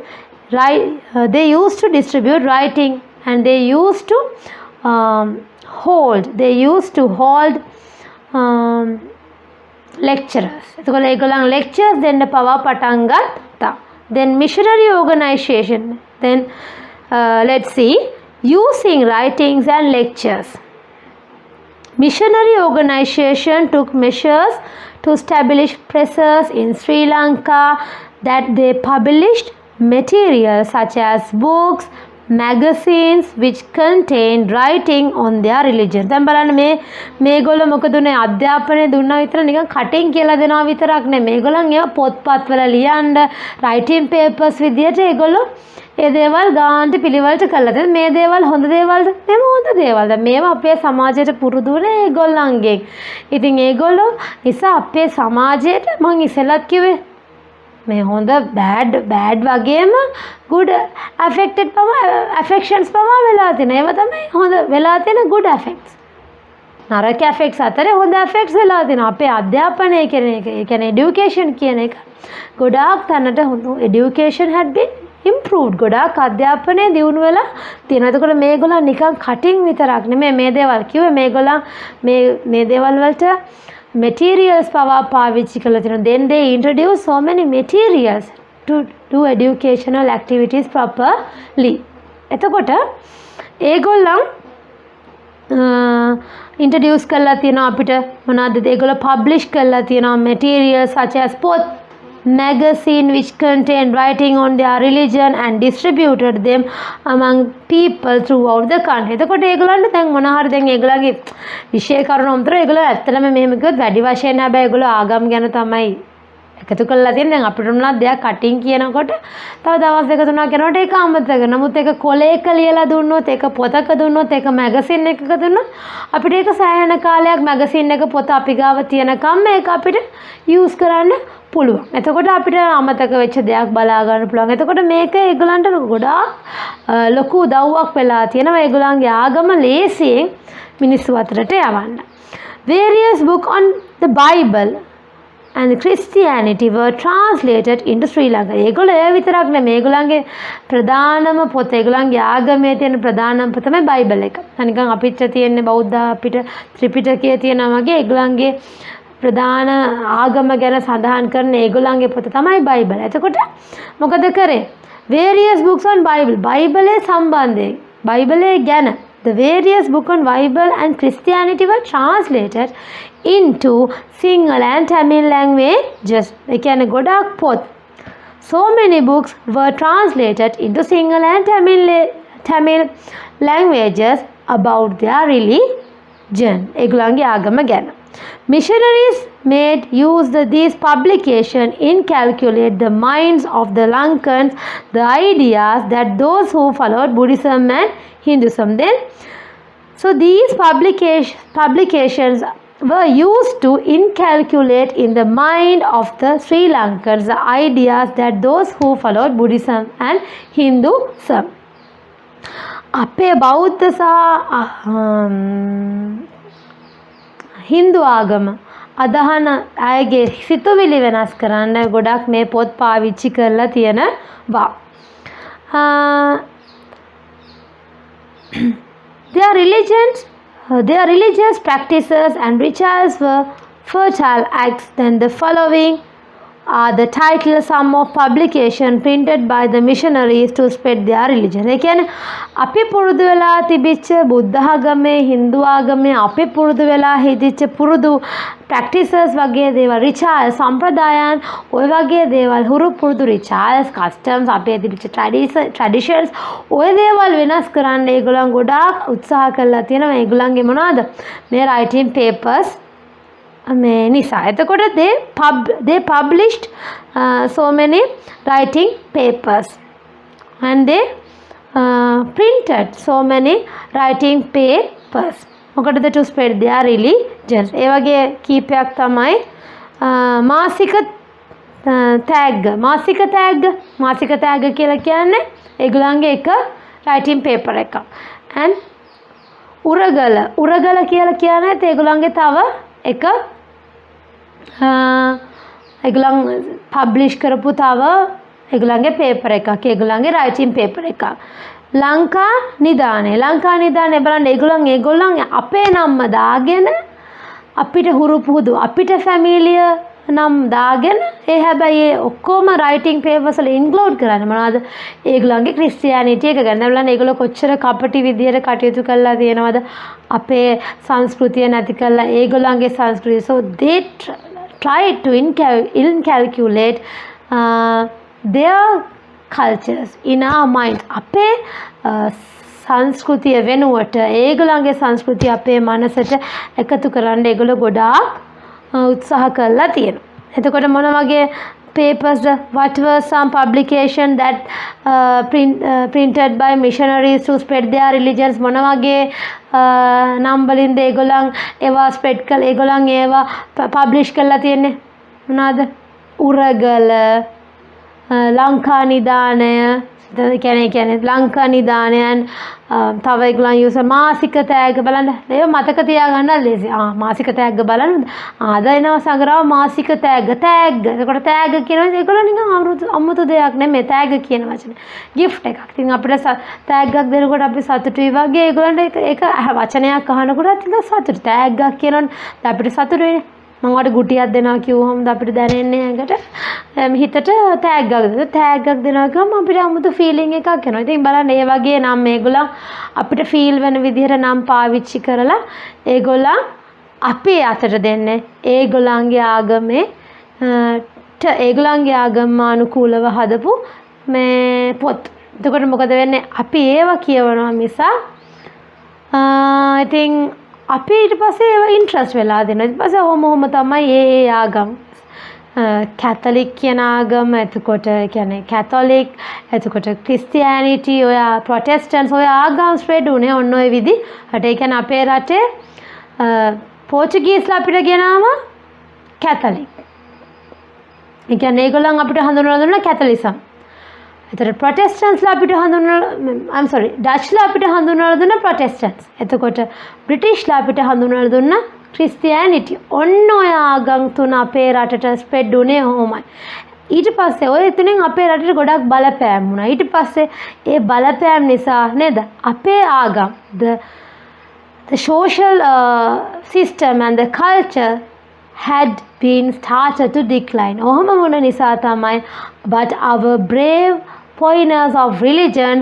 writing, and they used to hold lecturers. එතකොට ඒගොල්ලන් lectures දෙන්න පවා පටන් ගත්තා. Then missionary organization. Then let's see, using writings and lectures. Missionary organization took measures to establish presses in Sri Lanka that they published materials such as books, magazines which contained writing on their religion. දැන් බලන්න මේගොල්ලෝ මොකද උනේ? අධ්‍යාපනය දුන්නා විතර නිකන් කටින් කියලා දෙනවා විතරක් නෙමෙයි. මේගොල්ලන් ඒවා පොත්පත්වල ලියන්න writing papers විදියට ඒගොල්ලෝ ඒ දේවල් ගාන්ට පිළිවෙලට කළා. දැන් මේ දේවල් හොඳ දේවල්ද? මේව හොඳ දේවල්. දැන් මේවා අපේ සමාජයට පුරුදු වෙන ඒගොල්ලන්ගෙන්. ඉතින් ඒගොල්ලෝ නිසා අපේ සමාජයට මං ඉස්සෙල්ලත් කිව්වේ මේ හොඳ බෑඩ් වගේම good affections පවා වෙලා තියෙනවා. ඒව තමයි හොඳ වෙලා තියෙන good affects. නරක affects අතරේ හොඳ affects වෙලා තියෙනවා. අපේ අධ්‍යාපනය කියන එක, ඒ කියන්නේ education කියන එක ගොඩාක් තැනට හොඳ education had been improved. ගොඩාක් අධ්‍යාපනය දියුණු වෙලා තියෙනවා. එතකොට මේගොල්ලන් නිකන් කටින් විතරක් නෙමෙයි මේ දේවල් කිව්වේ. මේගොල්ලන් මේ දේවල් වලට materials පවා පාවිච්චි කරලා තියෙනවා. Then they introduce so many materials to do educational activities properly. එතකොට ඒගොල්ලන් introduce කරලා තියෙනවා අපිට මොනවද ඒගොල්ලෝ publish කරලා තියෙනවා materials such as both magazine which contain writing on their religion and distributed them among people throughout the country. එතකොට ඒගොල්ලන්ට දැන් මොන හරි දැන් ඒගොල්ලන්ගේ විශේෂ කරුණු උන්තර ඒගොල්ලෝ ඇත්තටම මෙහෙම කිව්වොත් වැඩි වශයෙන් හැබැයි ඒගොල්ලෝ ආගම් ගැන තමයි එකතු කරලා තියෙන. දැන් අපිට උනත් දෙයක් කටින් කියනකොට තව දවස් දෙක තුනක් යනකොට ඒක අමතක. නමුත් ඒක කොලේක ලියලා දුන්නොත් ඒක පොතක දුන්නොත් ඒක මැගසින් එකක දුන්නොත් අපිට ඒක සෑහෙන කාලයක් මැගසින් එක පොත අපි ගාව තියෙනකම් මේක අපිට යූස් කරන්න පුළුවන්. එතකොට අපිට අමතක වෙච්ච දෙයක් බලා ගන්න පුළුවන්. එතකොට මේක ඒගොල්ලන්ට ගොඩාක් ලොකු උදව්වක් වෙලා තියෙනවා ඒගොල්ලන්ගේ ආගම ලේසියෙන් මිනිස්සු අතරට යවන්න. Various books on the Bible and Christianity were translated into Sri Lanka. ඒගොල්ලෝ ඒ විතරක් නෙමෙයි ඒගොල්ලන්ගේ ප්‍රධානම පොත ඒගොල්ලන්ගේ ආගමේ තියෙන ප්‍රධානම පොත තමයි බයිබල් එක. නිකන් අපිට තියෙන බෞද්ධ අපිට ත්‍රිපිටකයේ තියෙනවා වගේ ඒගොල්ලන්ගේ ප්‍රධාන ආගම ගැන සඳහන් කරන ඒගොල්ලන්ගේ පොත තමයි බයිබල්. එතකොට මොකද කරේ? various books on Bible. බයිබලේ සම්බන්ධයෙන් බයිබලේ ගැන the various books on Bible and Christianity were translated into Sinhala and Tamil languages. ඒ කියන්නේ ගොඩාක් පොත්. So many books were translated into Sinhala and Tamil languages about their religion. ඒගොල්ලන්ගේ ආගම ගැන. Missionaries made use of these publications in calculate the minds of the Lankans, the ideas that those who followed Buddhism and Hinduism. Then, so these publications were used to inculcate in the mind of the Sri Lankans the ideas that those who followed Buddhism and Hinduism. අපේ බෞද්ධ සහ හින්දු ආගම අදහන අයගේ සිතුවිලි වෙනස් කරන්න ගොඩක් මේ පොත් පාවිච්චි කරලා තියෙනවා. Their religious practices and rituals were fertile acts. Then the following are the title some of publication printed by the missionaries to spread their religion. ඒ කියන්නේ අපි පුරුදු වෙලා තිබිච්ච බුද්ධ ආගමේ හින්දු ආගමේ අපි පුරුදු වෙලා හිටිච්ච පුරුදු practices වගේ දේවල් rituals සම්ප්‍රදායන් ඔය වගේ දේවල් හුරු පුරුදු rituals customs අපේ තිබිච්ච traditions ඔය දේවල් වෙනස් කරන්න ඒගොල්ලන් ගොඩාක් උත්සාහ කරලා තියෙනවා. ඒගොල්ලන්ගේ මොනවද මේ writing papers මේ නිසා. එතකොට they published so many writing papers and they printed so many writing papers. මොකටද? to spread their religion. ඒ වගේ කීපයක් තමයි මාසික tag කියලා කියන්නේ ඒගොල්ලන්ගේ එක writing paper එකක්. and උරගල කියලා කියන්නේ ඒගොල්ලන්ගේ තව එක ඒගොල්ලන් පබ්ලිෂ් කරපු තව ඒගොල්ලන්ගේ පේපර් එකක් ඒගොල්ලන්ගේ රයිටින් පේපර් එකක්. ලංකා නිදානේ බලන්න ඒගොල්ලන් අපේ නම්ම දාගෙන අපිට හුරු පුහුදු අපිට ෆැමිලිය නම් දාගෙන ඒ හැබැයි ඔක්කොම රයිටින් පේපර්ස් වල ඉන්ක්ලූඩ් කරන්නේ මොනවද? ඒගොල්ලන්ගේ ක්‍රිස්තියානිටි එක ගැන. බලන්න ඒගොල්ලෝ කොච්චර කපටි විදියට කටයුතු කරලා තියෙනවද අපේ සංස්කෘතිය නැති කරලා ඒගොල්ලන්ගේ සංස්කෘතිය. So they try to inculcate their cultures in our minds. අපේ සංස්කෘතිය වෙනුවට ඒගොල්ලන්ගේ සංස්කෘතිය අපේ මනසට එකතු කරන්න ඒගොල්ලෝ ගොඩාක් උත්සාහ කරලා තියෙනවා. එතකොට මොන වගේ papers? What were some publication that printed by missionaries to spread their religions? මොන වගේ නම් වලින්ද ඒගොල්ලන් ඒවා ස්ප්‍රෙඩ් කළ ඒගොල්ලන් ඒවා පබ්ලිෂ් කරලා තියෙන්නේ? මොනවාද? උරගල, ලංකා නිදානය කියන්නේ ලංකා නිදානයන් තව ඒගොල්ලන් යූස් මාසික තෑග්ග බලන්න. ඒක මතක තියාගන්න ලේසි. මාසික තෑග්ග බලන්න. ආද එනවා සංග්‍රහ මාසික තෑග්ග. එතකොට තෑග්ග කියනවා ඒගොල්ලෝ නිකන් අමුතු දෙයක් නෙමෙයි තෑග්ග කියන වචනේ. gift එකක්. ඉතින් අපිට තෑග්ගක් දෙනකොට අපි සතුටුයි වගේ ඒගොල්ලන්ට ඒක වචනයක් අහනකොට ටිකක් සතුටු. තෑග්ගක් කියනොත් අපිට සතුටු වෙන්නේ. මම ඔයාලට ගුටියක් දෙනවා කිව්වම අපිට දැනෙන්නේ ඇඟට හිතට තෑග්ගක් දෙනවා ගම අපිට 아무තු ෆීලිං එකක් එනවා. ඉතින් බලන්න ඒ වගේ නම් මේගොල්ලන් අපිට ෆීල් වෙන විදිහට නම් පාවිච්චි කරලා ඒගොල්ලන් අපේ අතට දෙන්නේ ඒගොල්ලන්ගේ ආගමේ ඒගොල්ලන්ගේ ආගම අනුකූලව හදපු මේ පොත්. එතකොට මොකද වෙන්නේ? අපි ඒවා කියවනවා මිස ඉතින් අපි ඊට පස්සේ ඒවා ඉන්ට්‍රස්ට් වෙලා දෙනවා. ඊට පස්සේ ඔහොම තමයි ඒ ආගම් කැතලික් කියන ආගම, එතකොට කියන්නේ කැතොලික්, එතකොට ක්‍රිස්තියානිටි, ඔය ප්‍රොටෙස්ටන්ට්ස්, ඔය ආගම් ස්ප්‍රෙඩ් උනේ ඔන්න ඔය විදිහට. ඒ කියන්නේ අපේ රටේ පෝර්චුගීස්ලා අපිට ගෙනාවා කැතලික්. ඒ කියන්නේ ඒගොල්ලන් අපිට හඳුන්වලා දුන්නා කැතලිසම්. එතකොට ප්‍රොටෙස්ටන්ට්ස්ලා අපිට හඳුන්වලා ඩච්ලා අපිට හඳුන්වලා දුන්නා ප්‍රොටෙස්ටන්ට්ස්. එතකොට බ්‍රිටිෂ්ලා අපිට හඳුන්වලා දුන්නා ක්‍රිස්තියානිටි. ඔන්න ඔය ආගම් තුන අපේ රටට ස්ප්‍රෙඩ් උනේ ඔහොමයි. ඊට පස්සේ ඔය තුනෙන් අපේ රටට ගොඩක් බලපෑම් වුණා. ඊට පස්සේ ඒ බලපෑම් නිසා නේද අපේ ආගම් the social system and the culture had been started to decline. ඔහොම වුණ නිසා තමයි but our brave pioneers of religion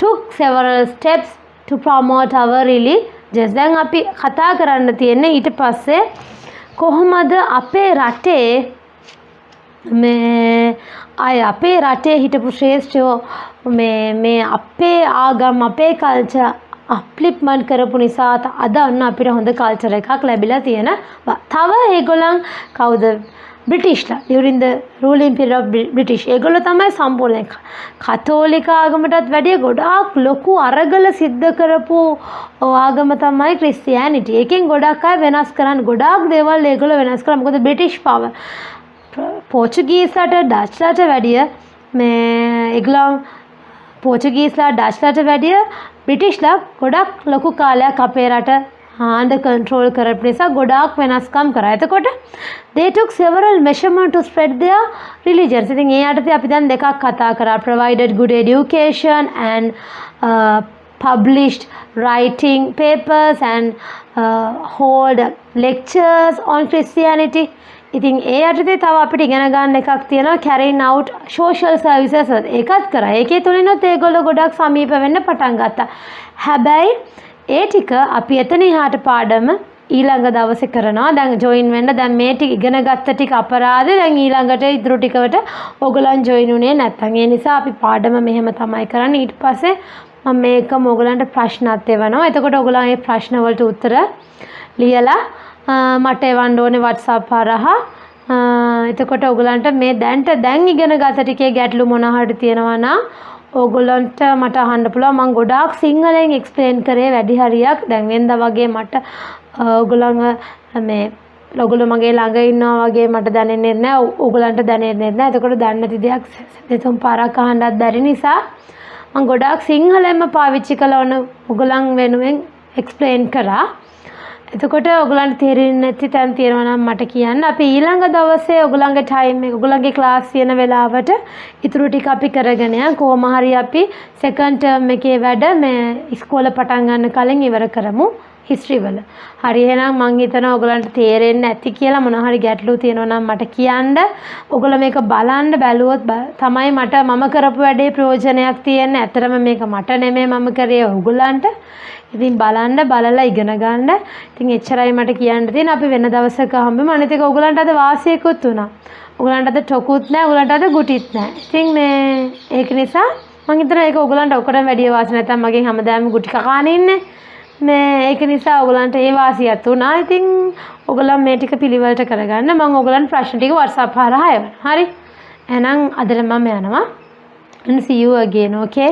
took several steps to promote our religion. දැන් අපි කතා කරන්න තියෙන්නේ ඊට පස්සේ කොහොමද අපේ රටේ මේ අපේ රටේ හිටපු ශ්‍රේෂ්ඨයෝ මේ අපේ ආගම් අපේ කල්චර් අප්ලිප්මන්ට් කරපු නිසා අද අන්න අපිට හොඳ කල්චර් එකක් ලැබිලා තියෙනවා. තව ඒගොල්ලන් කවුද? බ්‍රිටිෂ්ලා during the ruling period of British. ඒගොල්ලෝ තමයි සම්පූර්ණ කතෝලික ආගමටත් වැඩිය ගොඩාක් ලොකු අරගල සිද්ධ කරපු ආගම තමයි ක්‍රිස්තියානිටි. ඒකෙන් ගොඩක් අය වෙනස් කරන්න ගොඩාක් දේවල් ඒගොල්ලෝ වෙනස් කරා. මොකද බ්‍රිටිෂ් පවර් පෝර්චුගීස්ලාට ඩච්ලාට වැඩිය මේ ඒගොල්ලන් පෝර්චුගීස්ලා ඩච්ලාට වැඩිය බ්‍රිටිෂ්ලා ගොඩක් ලොකු කාලයක් අපේ රට under control කරපු නිසා ගොඩාක් වෙනස්කම් කරා. එතකොට they took several measurements to spread their religions. ඉතින් ඒ යටතේ අපි දැන් දෙකක් කතා කරා. Provided good education and published writing papers and hold lectures on Christianity. ඉතින් ඒ යටතේ තව අපිට ඉගෙන ගන්න එකක් තියෙනවා carrying out social services. ඒකත් කරා. ඒකේ තුලිනුත් ඒගොල්ලෝ ගොඩක් සමීප වෙන්න පටන් ගත්තා. හැබැයි ඒ ටික අපි එතන එහාට පාඩම ඊළඟ දවසේ කරනවා. දැන් ජොයින් වෙන්න. දැන් මේ ටික ඉගෙන ගත්ත ටික අපරාධ. දැන් ඊළඟට ඉදිරි ටිකට ඔයගොල්ලන් ජොයින් උනේ නැත්නම් ඒ නිසා අපි පාඩම මෙහෙම තමයි කරන්නේ. ඊට පස්සේ මම මේකම ඔයගොල්ලන්ට ප්‍රශ්නත් එවනවා. එතකොට ඔයගොල්ලන් මේ ප්‍රශ්න වලට උත්තර ලියලා මට එවන්න ඕනේ WhatsApp හරහා. එතකොට ඔයගොල්ලන්ට මේ දැන් ඉගෙන ගත ටිකේ ගැටලු මොන හරි තියෙනවා නම් ඕගොල්ලන්ට මට අහන්න පුළුවන්. මම ගොඩාක් සිංහලෙන් එක්ස්ප්ලেইন කරේ වැඩි හරියක්. දැන් වෙනදා වගේ මට ඔයගොල්ලෝ මගේ ළඟ ඉන්නවා වගේ මට දැනෙන්නේ නැහැ. ඕගොල්ලන්ට දැනෙන්නේ නැහැ. එතකොට දන්නේ නැති දෙයක් දෙතුන් පාරක් අහන්නත් බැරි නිසා මම ගොඩාක් සිංහලෙන්ම පාවිච්චි කළා ඕගොල්ලන් වෙනුවෙන් එක්ස්ප්ලেইন කරා. එතකොට ඔයගොල්ලන්ට තේරෙන්නේ නැති තැන් තියෙනවා නම් මට කියන්න. අපි ඊළඟ දවසේ ඔයගොල්ලන්ගේ ටයිම් එක ඔයගොල්ලන්ගේ ක්ලාස් තියෙන වෙලාවට ඉතුරු ටික අපි කරගෙන යන්න. කොහොම හරි අපි සෙකන්ඩ් ටර්ම් එකේ වැඩ මේ ඉස්කෝලේ පටන් ගන්න කලින් ඉවර කරමු හිස්ටරි වල. හරි එහෙනම් මම හිතනවා ඔයගොල්ලන්ට තේරෙන්නේ නැති කියලා මොන හරි ගැටලු තියෙනවා නම් මට කියන්න. ඔයගොල්ලෝ මේක බලන්න බැලුවොත් තමයි මම කරපු වැඩේ ප්‍රයෝජනයක් තියෙන්නේ. ඇත්තටම මේක මට නෙමෙයි මම කරේ ඔයගොල්ලන්ට. ඉතින් බලන්න බලලා ඉගෙන ගන්න. ඉතින් එච්චරයි මට කියන්න තියෙන. අපි වෙන දවසක හම්බෙමු. අනිත් එක ඔයගොල්ලන්ට අද වාසියකුත් උනා. ඔයගොල්ලන්ට අද ටොකුත් නැහැ. ඔයගොල්ලන්ට අද ගුටිත් නැහැ. ඉතින් මේ ඒක නිසා මම හිතනවා ඒක ඔයගොල්ලන්ට ඔක්කොටම වැඩි වාසි නැත්නම් මගෙන් හැමදාම ගුටි කකාන ඉන්නේ. මේ ඒක නිසා ඔයගොල්ලන්ට ඒ වාසියත් උනා. ඉතින් ඔයගොල්ලන් මේ ටික පිළිවෙලට කරගන්න. මම ඔයගොල්ලන්ට ප්‍රශ්න ටික WhatsApp හරහා එවනවා. හරි. එහෙනම් අදට මම යනවා. And see you again, okay?